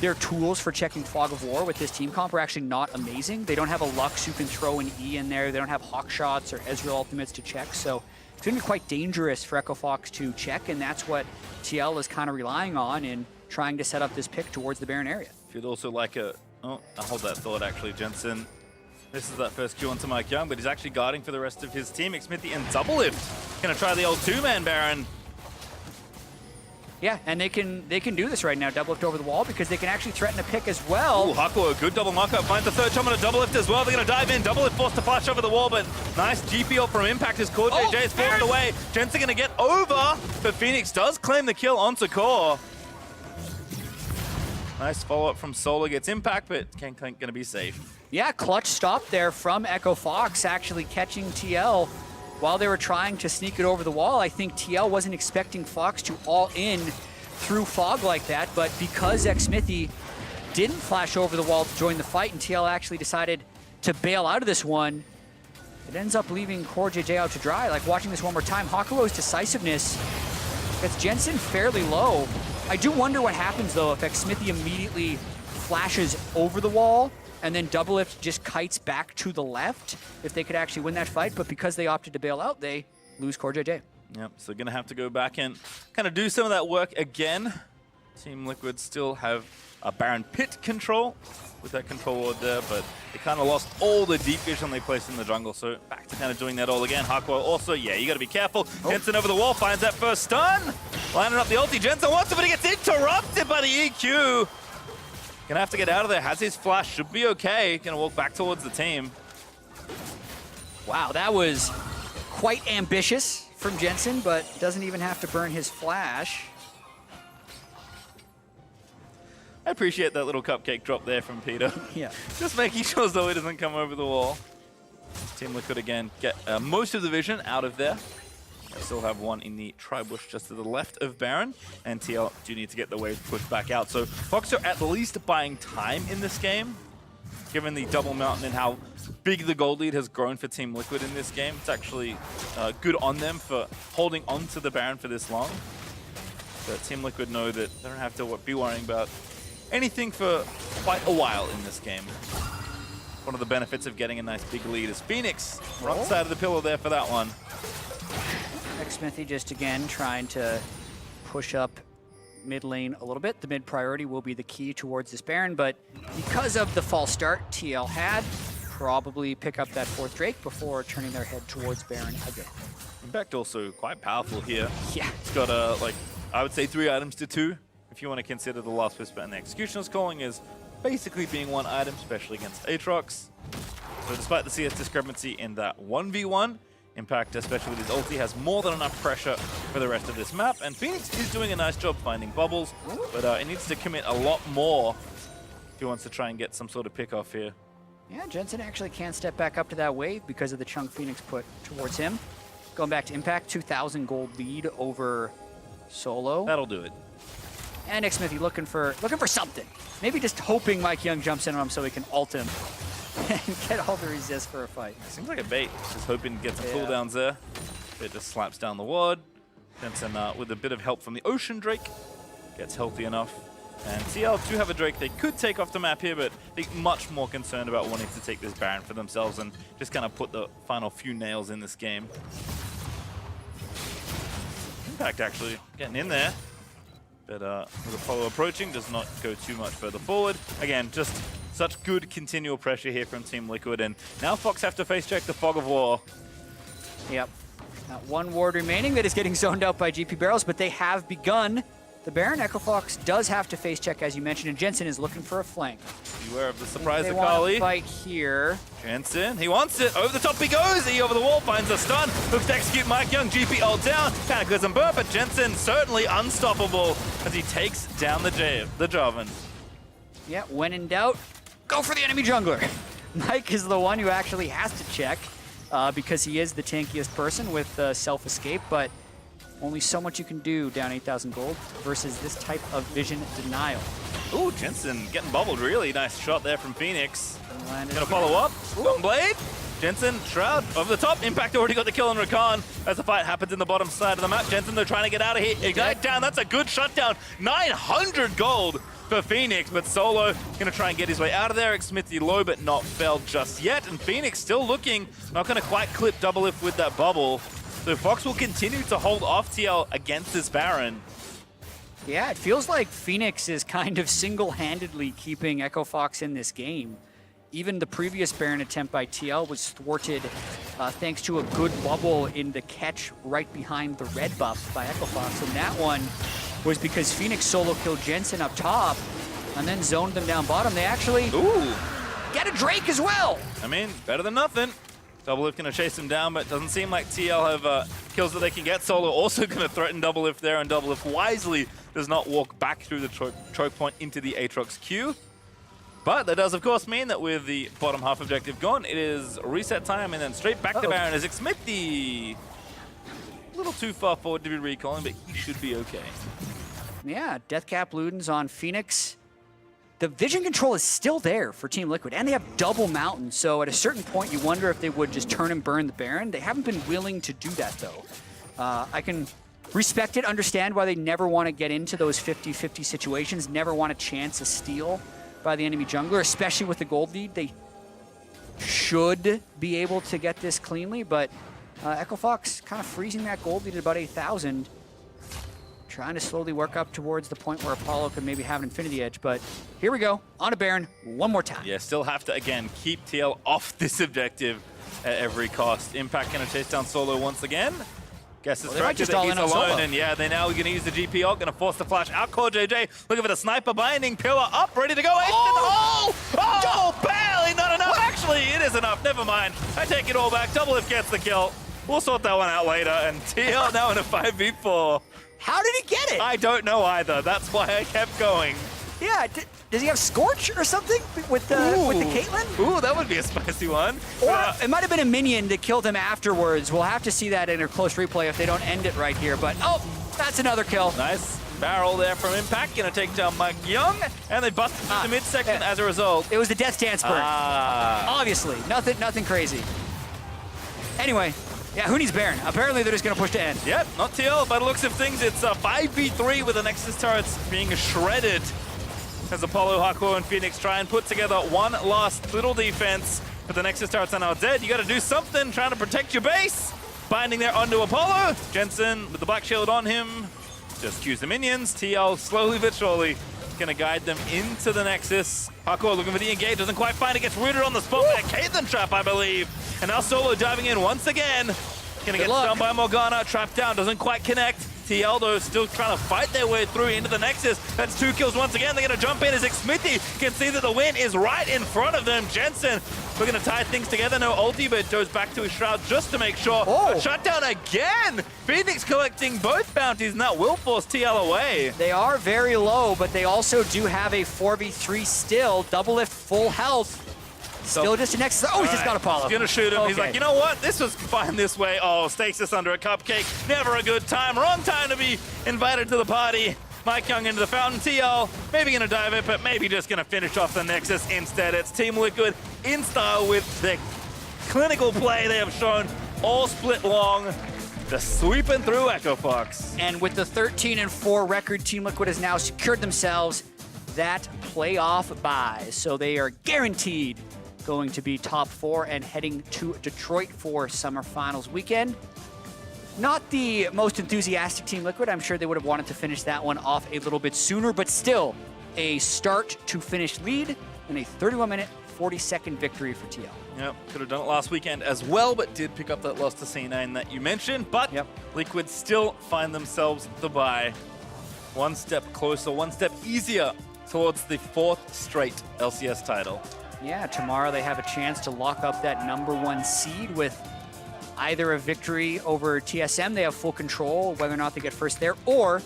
S2: Their tools for checking Fog of War with this team comp are actually not amazing. They don't have a Lux who can throw an E in there. They don't have Hawk Shots or Ezreal ultimates to check, so it's going to be quite dangerous for Echo Fox to check, and that's what TL is kind of relying on in trying to set up this pick towards the Baron area.
S1: If you'd also like a... Oh, I hold that thought, actually. Jensen misses that first Q onto Mike Young, but he's actually guarding for the rest of his team. Xmithy and Double Lift. Gonna try the old two-man Baron.
S2: Yeah, and they can do this right now. Double Lift over the wall because they can actually threaten a pick as well.
S1: Ooh, Hakuo, good double knockup. Finds the third shot on a Double Lift as well. They're gonna dive in. Double Lift forced to flash over the wall, but nice GPL from Impact as Core JJ is falling away. Jensen gonna get over, but Phoenix does claim the kill onto Core. Nice follow-up from Solar, gets Impact, but gonna be safe.
S2: Yeah, clutch stop there from Echo Fox, actually catching TL while they were trying to sneak it over the wall. I think TL wasn't expecting Fox to all in through fog like that, but because Xmithy didn't flash over the wall to join the fight and TL actually decided to bail out of this one, it ends up leaving Core JJ out to dry. Like watching this one more time, Hakuo's decisiveness gets Jensen fairly low. I do wonder what happens, though, if Xmithy immediately flashes over the wall and then Double Lift just kites back to the left, if they could actually win that fight. But because they opted to bail out, they lose Core JJ.
S1: Yep, so going to have to go back and kind of do some of that work again. Team Liquid still have a Baron Pit control with that control ward there, but they kind of lost all the deep vision they placed in the jungle, so back to kind of doing that all again. Hakuo also, yeah, you got to be careful. Jensen over the wall, finds that first stun. Lining up the ulti, Jensen wants it, but he gets interrupted by the EQ. Gonna have to get out of there, has his flash, should be okay. Gonna walk back towards the team.
S2: Wow, that was quite ambitious from Jensen, but doesn't even have to burn his flash.
S1: I appreciate that little cupcake drop there from Peter.
S2: Yeah.
S1: Just making sure Zoe doesn't come over the wall. Team Liquid again get most of the vision out of there. They still have one in the tri-bush just to the left of Baron, and TL do need to get the wave pushed back out. So Fox are at least buying time in this game, given the double mountain and how big the gold lead has grown for Team Liquid in this game. It's actually good on them for holding on to the Baron for this long. But Team Liquid know that they don't have to be worrying about anything for quite a while in this game. One of the benefits of getting a nice big lead is Phoenix. Right side of the pillow there for that one.
S2: Xmithy just again trying to push up mid lane a little bit. The mid priority will be the key towards this Baron, but because of the false start TL had, probably pick up that fourth Drake before turning their head towards Baron again.
S1: Impact also quite powerful here.
S2: Yeah.
S1: It's got I would say 3 items to 2. If you want to consider the Last Whisper and the Executioner's Calling as basically being one item, especially against Aatrox. So despite the CS discrepancy in that 1v1, Impact, especially with his ulti, has more than enough pressure for the rest of this map, and Phoenix is doing a nice job finding bubbles, but it needs to commit a lot more if he wants to try and get some sort of pick off here.
S2: Yeah, Jensen actually can't step back up to that wave because of the chunk Phoenix put towards him. Going back to Impact, 2,000 gold lead over Solo.
S1: That'll do it.
S2: And Xmithy looking for something. Maybe just hoping Mike Young jumps in on him so he can ult him. and get all the resist for a fight.
S1: Seems like a bait. Just hoping to get some cooldowns there. It just slaps down the ward. Jensen, with a bit of help from the Ocean Drake, gets healthy enough. And TL do have a Drake they could take off the map here, but I think much more concerned about wanting to take this Baron for themselves and just kind of put the final few nails in this game. Impact actually getting in there. But with Apollo approaching, does not go too much further forward. Again, just such good continual pressure here from Team Liquid. And now Fox have to face check the Fog of War.
S2: Yep. That one ward remaining that is getting zoned out by GP Barrels, but they have begun. The Baron Echo Fox does have to face check, as you mentioned, and Jensen is looking for a flank.
S1: Beware of the surprise
S2: of
S1: Akali.
S2: Fight here.
S1: Jensen, he wants it. Over the top he goes. He over the wall, finds a stun. Looks to execute Mike Young. GP ult down. Kind of goes and burp, but Jensen certainly unstoppable as he takes down the Jarvan.
S2: Yeah, when in doubt, go for the enemy jungler. Mike is the one who actually has to check because he is the tankiest person with self-escape, but only so much you can do down 8,000 gold versus this type of vision denial.
S1: Ooh, Jensen getting bubbled. Really nice shot there from Phoenix. Gonna follow up. Golden Blade. Jensen, Shroud, over the top. Impact already got the kill on Rakan as the fight happens in the bottom side of the map. Jensen, they're trying to get out of here. Ignite down. That's a good shutdown. 900 gold for Phoenix, but Solo gonna try and get his way out of there. Xmithy low, but not felled just yet. And Phoenix still looking, not gonna quite clip double if with that bubble. So Fox will continue to hold off TL against this Baron.
S2: Yeah, it feels like Phoenix is kind of single-handedly keeping Echo Fox in this game. Even the previous Baron attempt by TL was thwarted thanks to a good bubble in the catch right behind the red buff by Echo Fox. And that one was because Phoenix solo killed Jensen up top and then zoned them down bottom. They actually get a Drake as well.
S1: I mean, better than nothing. Doublelift gonna chase him down, but doesn't seem like TL have kills that they can get. Solo also gonna threaten Doublelift there, and Doublelift wisely does not walk back through the choke point into the Aatrox Q. But that does, of course, mean that with the bottom half objective gone, it is reset time, and then straight back to Baron as Xmithy. A little too far forward to be recalling, but he should be okay.
S2: Yeah, Deathcap Ludens on Phoenix. The vision control is still there for Team Liquid, and they have double Mountain, so at a certain point you wonder if they would just turn and burn the Baron. They haven't been willing to do that, though. I can respect it, understand why they never want to get into those 50-50 situations, never want a chance of steal by the enemy jungler, especially with the gold lead. They should be able to get this cleanly, but Echo Fox kind of freezing that gold lead at about 8,000. Trying to slowly work up towards the point where Apollo could maybe have an Infinity Edge, but here we go, on a Baron one more time.
S1: Yeah, still have to, again, keep TL off this objective at every cost. Impact gonna chase down Solo once again. Guess it's directed that he's alone, and yeah, they now are gonna use the GP ult, gonna force the flash out. Core JJ looking for the sniper binding, pillar up, ready to go. Oh, barely, not enough. Actually, it is enough, never mind. I take it all back, Doublelift gets the kill. We'll sort that one out later, and TL now in a 5v4.
S2: How did he get it?
S1: I don't know either. That's why I kept going.
S2: Yeah, does he have Scorch or something with the Caitlyn?
S1: Ooh, that would be a spicy one.
S2: Or it might have been a minion that killed him afterwards. We'll have to see that in a close replay if they don't end it right here. But, oh, that's another kill.
S1: Nice barrel there from Impact. Gonna take down Mike Young. And they busted through the midsection as a result.
S2: It was the Death Dance burn. Obviously, nothing crazy. Anyway. Yeah, who needs Baron? Apparently they're just going to push to end.
S1: Yep, not TL. By the looks of things, it's a 5v3 with the Nexus turrets being shredded as Apollo, Haku, and Phoenix try and put together one last little defense. But the Nexus turrets are now dead. You got to do something, trying to protect your base. Binding there onto Apollo. Jensen with the black shield on him. Just cues the minions. TL slowly but surely going to guide them into the Nexus. Haku looking for the engage, doesn't quite find it, gets rooted on the spot by a Caitlyn trap, I believe. And now Solo diving in once again. Gonna get stunned by Morgana, trapped down, doesn't quite connect. TL though still trying to fight their way through into the Nexus. That's 2 kills once again. They're gonna jump in as Xmithy can see that the win is right in front of them. Jensen, we're gonna tie things together. No ulti, but goes back to his Shroud just to make sure. But shut down again. Phoenix collecting both bounties, and that will force TL away.
S2: They are very low, but they also do have a 4v3 still. Doublelift full health. Still just a Nexus. Oh, he just got Apollo.
S1: He's gonna shoot him. Okay. He's like, you know what? This was fine this way. Oh, Stasis under a cupcake. Never a good time. Wrong time to be invited to the party. Mike Young into the fountain. TL maybe gonna dive it, but maybe just gonna finish off the Nexus instead. It's Team Liquid in style with their clinical play they have shown all split long. They're sweeping through Echo Fox.
S2: And with the 13-4 record, Team Liquid has now secured themselves that playoff bye. So they are guaranteed going to be top 4 and heading to Detroit for Summer Finals weekend. Not the most enthusiastic Team Liquid. I'm sure they would have wanted to finish that one off a little bit sooner, but still a start to finish lead and a 31-minute, 40-second victory for TL.
S1: Yep, could have done it last weekend as well, but did pick up that loss to C9 that you mentioned. But Liquid still find themselves the bye. One step closer, one step easier towards the 4th straight LCS title.
S2: Yeah, tomorrow they have a chance to lock up that #1 seed with either a victory over TSM. They have full control of whether or not they get first there, or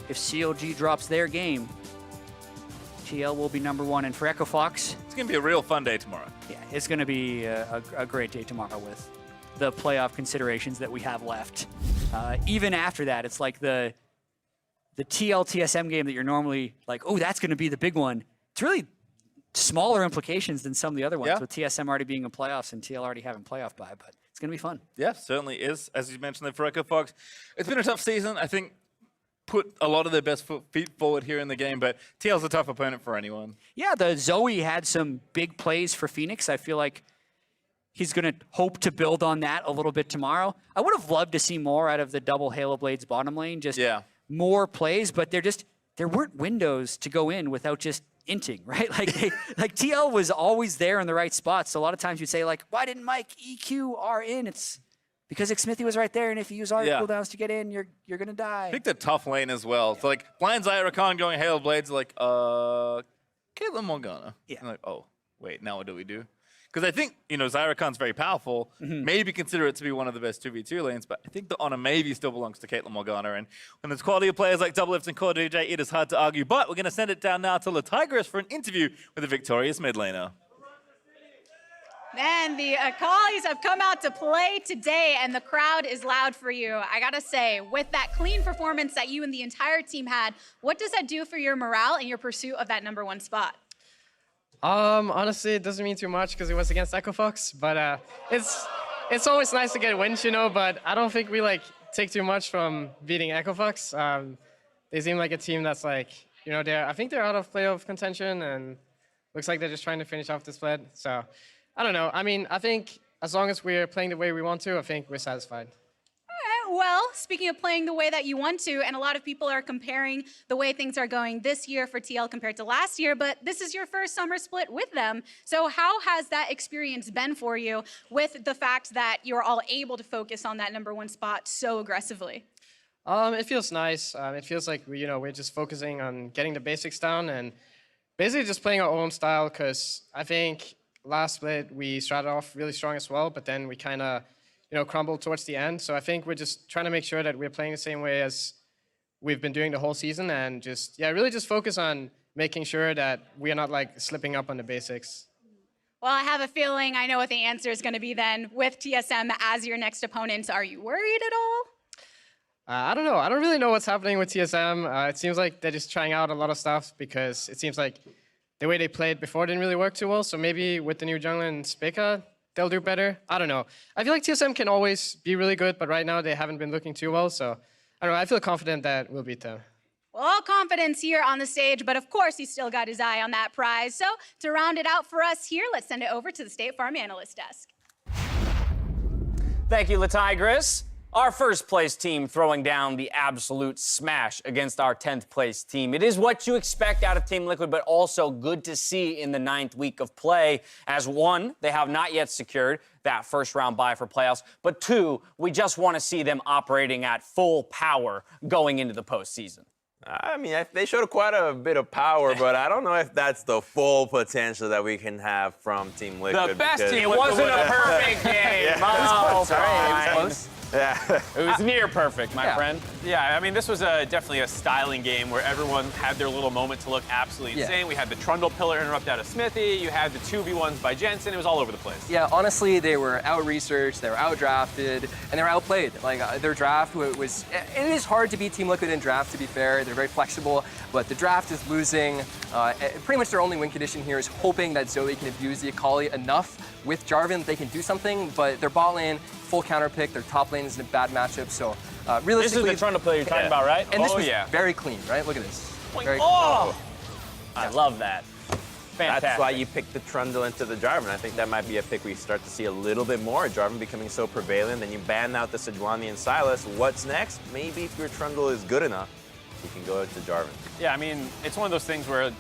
S2: if CLG drops their game, TL will be #1. And for Echo Fox,
S1: it's going to be a real fun day tomorrow.
S2: Yeah, it's going to be a great day tomorrow with the playoff considerations that we have left. Even after that, it's like the TL-TSM game that you're normally like, oh, that's going to be the big one. It's really smaller implications than some of the other ones, with TSM already being in playoffs and TL already having playoff bye, but it's going to be fun.
S1: Yeah, certainly is. As you mentioned there for Echo Fox, it's been a tough season. I think put a lot of their best feet forward here in the game, but TL's a tough opponent for anyone. Yeah,
S2: the Zoe had some big plays for Phoenix. I feel like he's going to hope to build on that a little bit tomorrow. I would have loved to see more out of the double Halo Blades bottom lane, just more plays, but there weren't windows to go in without just inting, right? Like TL was always there in the right spots. So a lot of times you'd say like, why didn't Mike EQ R in? It's because Smithy was right there, and if you use R cooldowns to get in, you're gonna die.
S1: I picked a tough lane as well. So like Blind Zyrakan going Hail Blades, like Caitlyn Morgana. Yeah. I'm like, oh wait, now what do we do? Because I think Zyrakan's very powerful. Maybe consider it to be one of the best 2v2 lanes, but I think the honor maybe still belongs to Caitlyn Morgana. And when there's quality of players like Doublelift and Core DJ, it is hard to argue. But we're gonna send it down now to Tigris for an interview with the victorious mid laner.
S3: Man, the Akalis have come out to play today, and the crowd is loud for you. I gotta say, with that clean performance that you and the entire team had, what does that do for your morale and your pursuit of that #1 spot?
S4: Honestly, it doesn't mean too much because it was against Echo Fox, but it's always nice to get wins, but I don't think we take too much from beating Echo Fox. They seem like a team that's I think they're out of playoff contention, and looks like they're just trying to finish off the split. So I don't know. I mean, I think as long as we're playing the way we want to, I think we're satisfied.
S3: All right, well, speaking of playing the way that you want to, and a lot of people are comparing the way things are going this year for TL compared to last year, but this is your first summer split with them. So how has that experience been for you with the fact that you're all able to focus on that #1 spot so aggressively?
S4: It feels nice. It feels like we're just focusing on getting the basics down and basically just playing our own style, because I think last split we started off really strong as well, but then we kind of crumbled towards the end. So I think we're just trying to make sure that we're playing the same way as we've been doing the whole season, and just really just focus on making sure that we are not slipping up on the basics.
S3: Well, I have a feeling I know what the answer is going to be then. With TSM as your next opponent, are you worried at all?
S4: I don't know. I don't really know what's happening with TSM. It seems like they're just trying out a lot of stuff, because it seems like the way they played before didn't really work too well. So maybe with the new jungler and Spica, they'll do better. I don't know. I feel like TSM can always be really good, but right now they haven't been looking too well. So I don't know. I feel confident that we'll beat them.
S3: Well, all confidence here on the stage, but of course he's still got his eye on that prize. So to round it out for us here, let's send it over to the State Farm Analyst Desk.
S5: Thank you, Tigris. Our first place team throwing down the absolute smash against our 10th place team. It is what you expect out of Team Liquid, but also good to see in the 9th week of play. As one, they have not yet secured that first round bye for playoffs, but two, we just want to see them operating at full power going into the postseason.
S6: I mean, they showed quite a bit of power, but I don't know if that's the full potential that we can have from Team Liquid.
S5: The best team. It wasn't a perfect game.
S6: Yeah.
S5: Oh,
S6: Sorry, it was close. Yeah.
S5: It was near perfect, my friend.
S7: Yeah, I mean, this was definitely a styling game where everyone had their little moment to look absolutely insane. We had the Trundle pillar interrupt out of Smithy. You had the 2v1s by Jensen. It was all over the place.
S8: Yeah, honestly, they were out-researched, they were out-drafted, and they were outplayed. Like, their draft was... It is hard to beat Team Liquid in draft, to be fair. They're very flexible, but the draft is losing. Pretty much their only win condition here is hoping that Zoe can abuse the Akali enough with Jarvan that they can do something, but their bot lane, full counter pick, their top lane is in a bad matchup, so realistically...
S5: This is the Trundle player you're talking about, right?
S8: And this was
S7: yeah.
S8: very clean, right? Look at this. Very
S5: Oh! I love that. Fantastic.
S6: That's why you picked the Trundle into the Jarvan. I think that might be a pick we start to see a little bit more. Jarvan becoming so prevalent, then you ban out the Sejuani and Sylas. What's next? Maybe if your Trundle is good enough, you can go to Jarvan.
S7: Yeah, I mean, it's one of those things where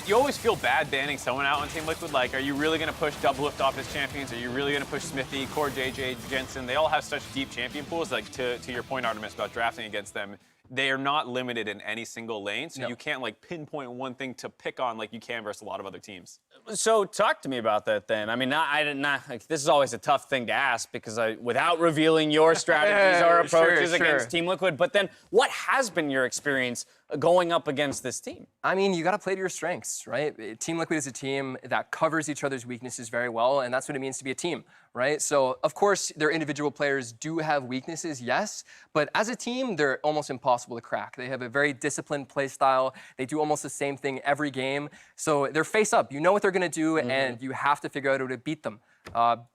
S7: you always feel bad banning someone out on Team Liquid. Like, are you really going to push Doublelift off as champions? Are you really going to push Smithy, Core JJ, Jensen? They all have such deep champion pools. Like, to your point, Artemis, about drafting against them, they are not limited in any single lane, so you can't like pinpoint one thing to pick on like you can versus a lot of other teams.
S5: So talk to me about that then. I mean, like, this is always a tough thing to ask because without revealing your strategies or approaches against Team Liquid, but then what has been your experience going up against this team?
S8: I mean, you got to play to your strengths, right? Team Liquid is a team that covers each other's weaknesses very well, and that's what it means to be a team, right? So, of course, their individual players do have weaknesses, yes, but as a team, they're almost impossible to crack. They have a very disciplined play style. They do almost the same thing every game. So they're face up. You know what they're going to do, and you have to figure out how to beat them.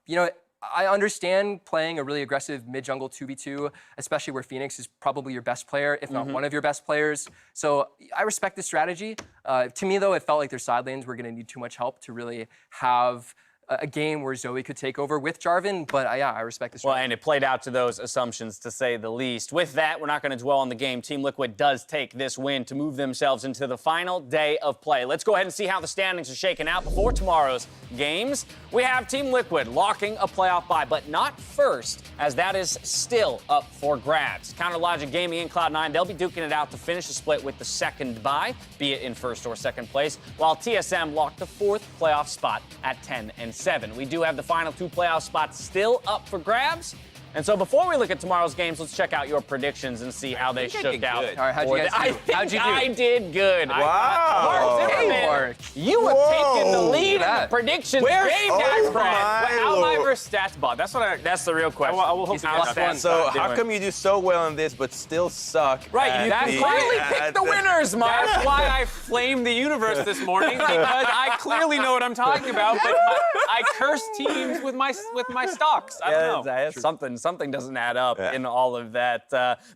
S8: You know, I understand playing a really aggressive mid-jungle 2v2, especially where Phoenix is probably your best player, if not one of your best players. So I respect the strategy. To me, though, it felt like their side lanes were going to need too much help to really have a game where Zoe could take over with Jarvan, but yeah, I respect the strategy.
S5: Well, and it played out to those assumptions, to say the least. With that, we're not going to dwell on the game. Team Liquid does take this win to move themselves into the final day of play. Let's go ahead and see how the standings are shaking out before tomorrow's games. We have Team Liquid locking a playoff bye, but not first, as that is still up for grabs. Counter Logic Gaming and Cloud9, they'll be duking it out to finish the split with the second bye, be it in first or second place, while TSM locked the fourth playoff spot at 10-7. We do have the final two playoff spots still up for grabs. And so before we look at tomorrow's games, let's check out your predictions and see how they shook out.
S6: good.
S8: All right, how'd you guys do? How'd you do?
S5: I did good.
S6: Wow.
S5: Mark Zimmerman,
S8: Mark.
S5: you have taken the lead in the
S8: that.
S5: predictions
S6: Where's-
S5: game,
S6: oh
S5: guys.
S6: my
S7: How am I versus StatsBot? That's what I.
S5: That's the real question.
S7: I will hope
S8: He's
S7: to get
S8: plus
S7: that.
S8: one.
S6: So
S5: doing.
S6: how come you do so well in this but still suck?
S5: Right,
S6: at
S5: you
S6: the-
S5: clearly
S6: at
S5: picked the winners, Mark.
S7: That's why I flamed the universe this morning, because I clearly know what I'm talking about, but I curse teams with my stocks. I don't know.
S5: Something doesn't add up in all of that.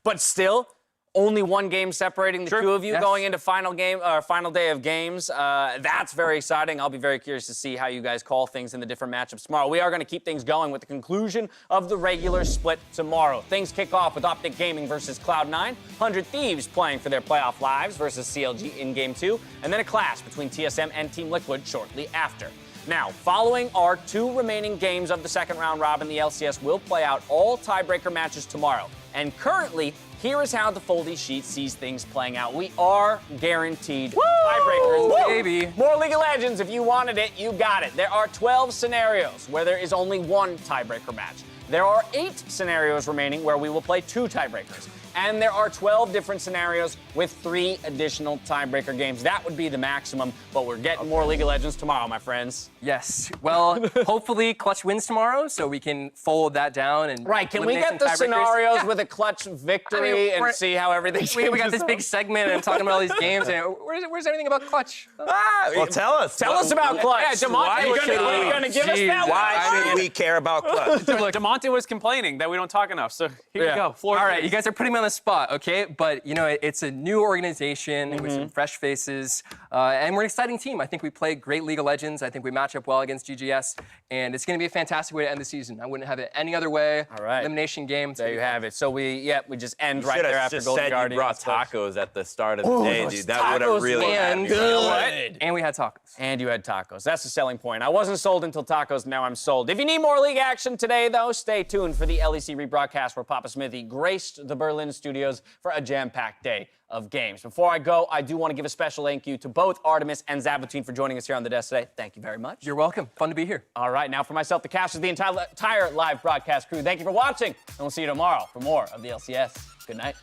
S5: But still, only one game separating the two of you going into final day of games. That's very exciting. I'll be very curious to see how you guys call things in the different matchups tomorrow. We are going to keep things going with the conclusion of the regular split tomorrow. Things kick off with Optic Gaming versus Cloud9, 100 Thieves playing for their playoff lives versus CLG in Game 2, and then a clash between TSM and Team Liquid shortly after. Now, following our two remaining games of the second round robin, the LCS will play out all tiebreaker matches tomorrow. And currently, here is how the Foldy sheet sees things playing out. We are guaranteed tiebreakers.
S8: Baby.
S5: More League of Legends. If you wanted it, you got it. There are 12 scenarios where there is only one tiebreaker match. There are 8 scenarios remaining where we will play 2 tiebreakers. And there are 12 different scenarios with 3 additional tiebreaker games. That would be the maximum, but we're getting more League of Legends tomorrow, my friends.
S8: Yes. Well, hopefully Clutch wins tomorrow, so we can fold that down and
S5: Right, can we
S8: eliminate
S5: get the
S8: some tiebreakers.
S5: scenarios
S8: Yeah.
S5: with a Clutch victory
S8: I mean,
S5: and
S8: we're-
S5: see how everything
S8: We got this
S5: changes
S8: big
S5: up?
S8: segment and talking about all these games, and where's everything about Clutch?
S6: Well, tell us.
S5: Tell us about Clutch.
S7: Yeah, DeMonte,
S6: Why
S5: Are you
S6: should
S5: going to give us
S8: Jeez,
S5: that
S6: Why
S5: one?
S6: should we care about Clutch?
S7: DeMonte was complaining that we don't talk enough, so here
S5: Yeah.
S7: we go. Floor
S8: All right,
S7: please.
S8: you guys are putting me on the spot, okay? But, you know, it's a new organization with some fresh faces, and we're an exciting team. I think we play great League of Legends. I think we match up well against GGS, and it's going to be a fantastic way to end the season. I wouldn't have it any other way.
S5: All right.
S8: Elimination game.
S5: There you have it. So we just end
S6: You
S5: right
S6: should
S5: there
S6: have
S5: after
S6: just
S5: Golden
S6: said you
S5: Guardians.
S6: brought tacos at the start of the day,
S5: those
S6: dude. That would have
S5: tacos
S6: really
S8: and
S6: had me.
S5: Good.
S8: And we had tacos.
S5: And you had tacos. That's the selling point. I wasn't sold until tacos. Now I'm sold. If you need more league action today, though, stay tuned for the LEC rebroadcast where Papa Smithy graced the Berlin ESPN studios for a jam-packed day of games. Before I go, I do want to give a special thank you to both Artemis and Zabatine for joining us here on the desk today. Thank you very much.
S8: You're welcome. Fun to be here.
S5: All right, now for myself, the casters, the entire live broadcast crew, thank you for watching, and we'll see you tomorrow for more of the LCS. Good night.